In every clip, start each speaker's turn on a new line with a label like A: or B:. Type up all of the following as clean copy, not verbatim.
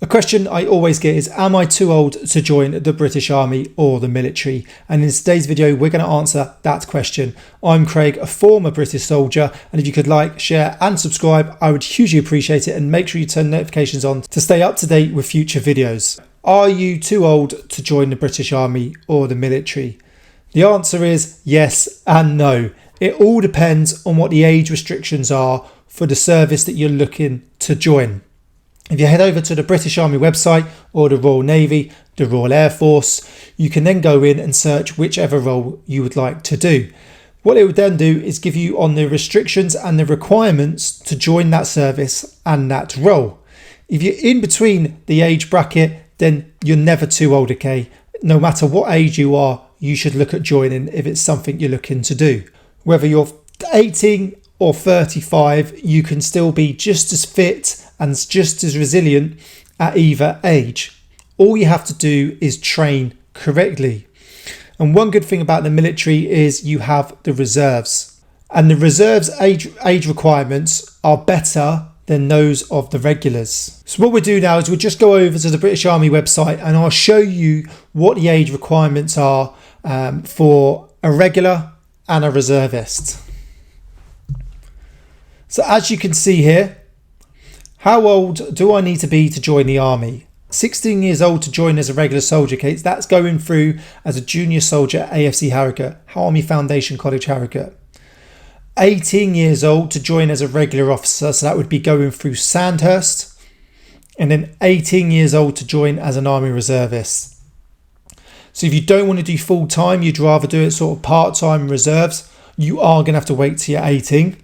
A: question I always get is, am I too old to join the British Army or the military? And in today's video, we're going to answer that question. I'm Craig, a former British soldier, and if you could like, share and subscribe, I would hugely appreciate it, and make sure you turn notifications on to stay up to date with future videos. Are you too old to join the British Army or the military? The answer is yes and no. It all depends on what the age restrictions are for the service that you're looking to join. If you head over to the British Army website or the Royal Navy, the Royal Air Force, you can then go in and search whichever role you would like to do. What it would then do is give you on the restrictions and the requirements to join that service and that role. If you're in between the age bracket, then you're never too old, okay? No matter what age you are, you should look at joining if it's something you're looking to do. Whether you're 18 or 35, you can still be just as fit and just as resilient at either age. All you have to do is train correctly. And one good thing about the military is you have the reserves. And the reserves age requirements are better than those of the regulars. So what we'll do now is we'll just go over to the British Army website and I'll show you what the age requirements are for a regular and a reservist. So as you can see here, how old do I need to be to join the army? 16 years old to join as a regular soldier, okay? That's going through as a junior soldier at AFC Harrogate, Army Foundation College Harrogate. 18 years old to join as a regular officer, so that would be going through Sandhurst. And then 18 years old to join as an army reservist. So if you don't want to do full time, you'd rather do it sort of part-time reserves, you are going to have to wait till you're 18.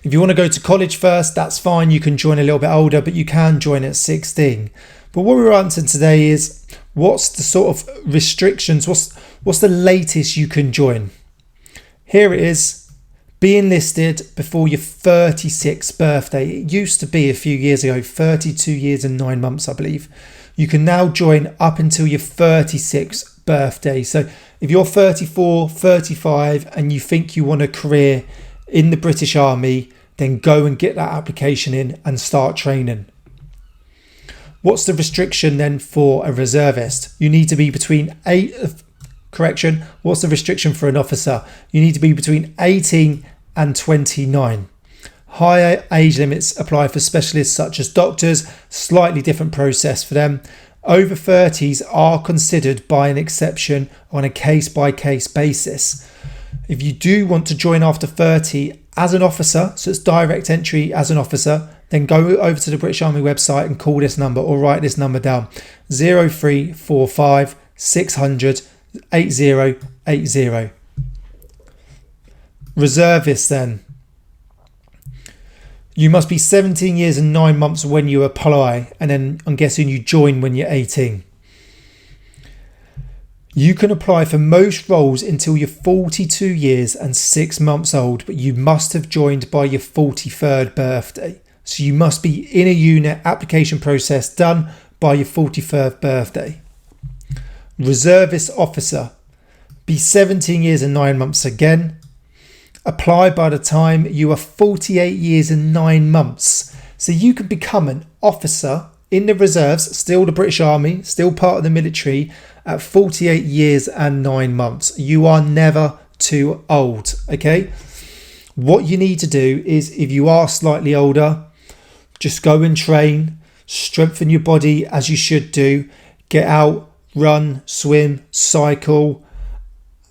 A: If you want to go to college first, that's fine. You can join a little bit older, but you can join at 16. But what we're answering today is, what's the sort of restrictions? What's the latest you can join? Here it is, be enlisted before your 36th birthday. It used to be a few years ago, 32 years and 9 months, I believe. You can now join up until your 36th birthday. So if you're 34, 35, and you think you want a career in the British Army, then go and get that application in and start training. What's the restriction then for a reservist? You need to be between what's the restriction for an officer? You need to be between 18 and 29. Higher age limits apply for specialists such as doctors, slightly different process for them. Over 30s are considered by an exception on a case-by-case basis. If you do want to join after 30 as an officer, so it's direct entry as an officer, then go over to the British Army website and call this number or write this number down: 0345 600 8080. Reservists then. You must be 17 years and 9 months when you apply, and then I'm guessing you join when you're 18. You can apply for most roles until you're 42 years and 6 months old, but you must have joined by your 43rd birthday. So you must be in a unit application process done by your 43rd birthday. Reservist officer, be 17 years and 9 months again. Apply by the time you are 48 years and 9 months. So you can become an officer in the reserves, still the British Army, still part of the military, at 48 years and 9 months. You are never too old, okay? What you need to do is, if you are slightly older, just go and train, strengthen your body as you should do, get out, run, swim, cycle,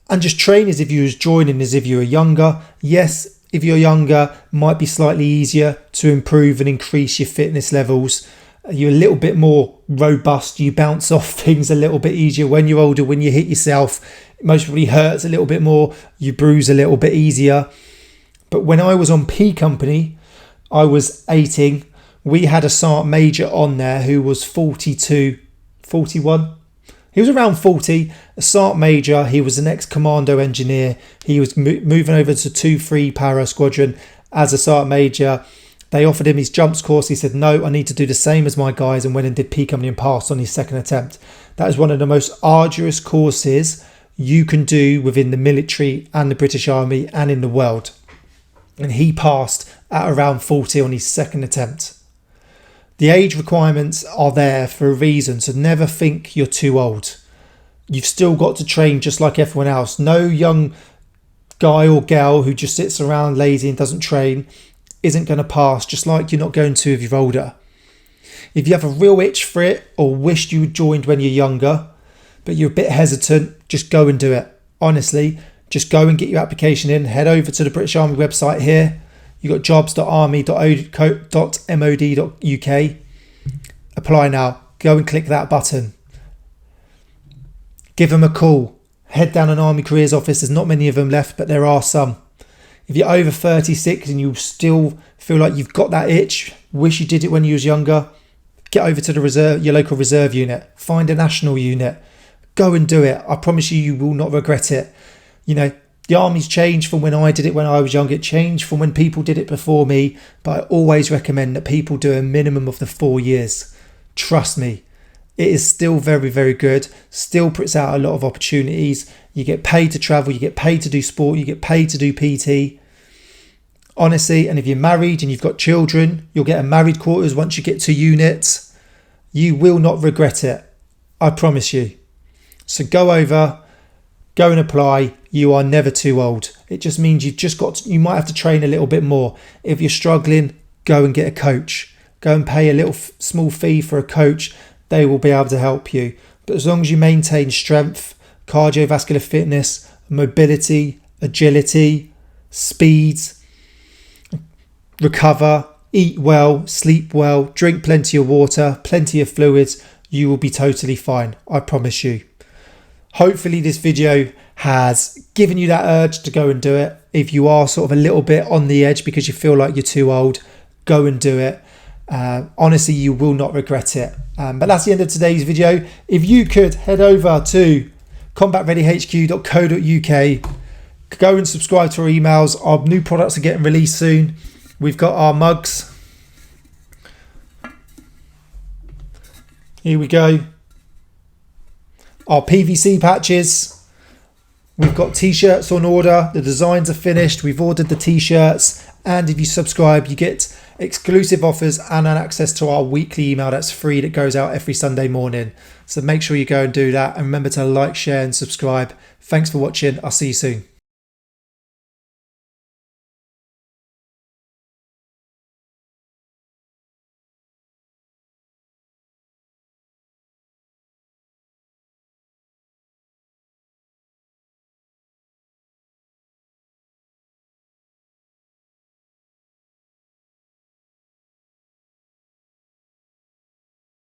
A: and just train as if you was joining as if you were younger. Yes, if you're younger, might be slightly easier to improve and increase your fitness levels. You're a little bit more robust. You bounce off things a little bit easier. When you're older, when you hit yourself, it most probably hurts a little bit more. You bruise a little bit easier. But when I was on P Company, I was 18. We had a Sergeant Major on there who was 42, 41. He was around 40, a Sergeant Major. He was an ex-commando engineer. He was moving over to 2-3 Para Squadron as a Sergeant Major. They offered him his jumps course. He said, no, I need to do the same as my guys, and went and did P Company and passed on his second attempt. That is one of the most arduous courses you can do within the military and the British Army and in the world. And he passed at around 40 on his second attempt. The age requirements are there for a reason, so never think you're too old. You've still got to train just like everyone else. No young guy or girl who just sits around lazy and doesn't train isn't going to pass, just like you're not going to if you're older. If you have a real itch for it or wished you had joined when you're younger, but you're a bit hesitant, just go and do it. Honestly, just go and get your application in. Head over to the British Army website here. You've got jobs.army.mod.uk. Apply now. Go and click that button. Give them a call. Head down an Army Careers office. There's not many of them left, but there are some. If you're over 36 and you still feel like you've got that itch, wish you did it when you was younger, get over to your local reserve unit. Find a national unit. Go and do it. I promise you, you will not regret it. You know, the Army's changed from when I did it when I was young. It changed from when people did it before me. But I always recommend that people do a minimum of the 4 years. Trust me, it is still very, very good. Still puts out a lot of opportunities. You get paid to travel. You get paid to do sport. You get paid to do PT. Honestly, and if you're married and you've got children, you'll get a married quarters once you get to units. You will not regret it. I promise you. So go over, go and apply. You are never too old. It just means you might have to train a little bit more. If you're struggling, go and get a coach. Go and pay a little small fee for a coach. They will be able to help you. But as long as you maintain strength, cardiovascular fitness, mobility, agility, speeds, recover, eat well, sleep well, drink plenty of water, plenty of fluids, you will be totally fine. I promise you. Hopefully this video has given you that urge to go and do it. If you are sort of a little bit on the edge because you feel like you're too old, go and do it. Honestly, you will not regret it. But that's the end of today's video. If you could head over to combatreadyhq.co.uk, go and subscribe to our emails. Our new products are getting released soon. We've got our mugs. Here we go. Our PVC patches. We've got t-shirts on order. The designs are finished. We've ordered the t-shirts. And if you subscribe, you get exclusive offers and access to our weekly email that's free, that goes out every Sunday morning. So make sure you go and do that. And remember to like, share and subscribe. Thanks for watching. I'll see you soon.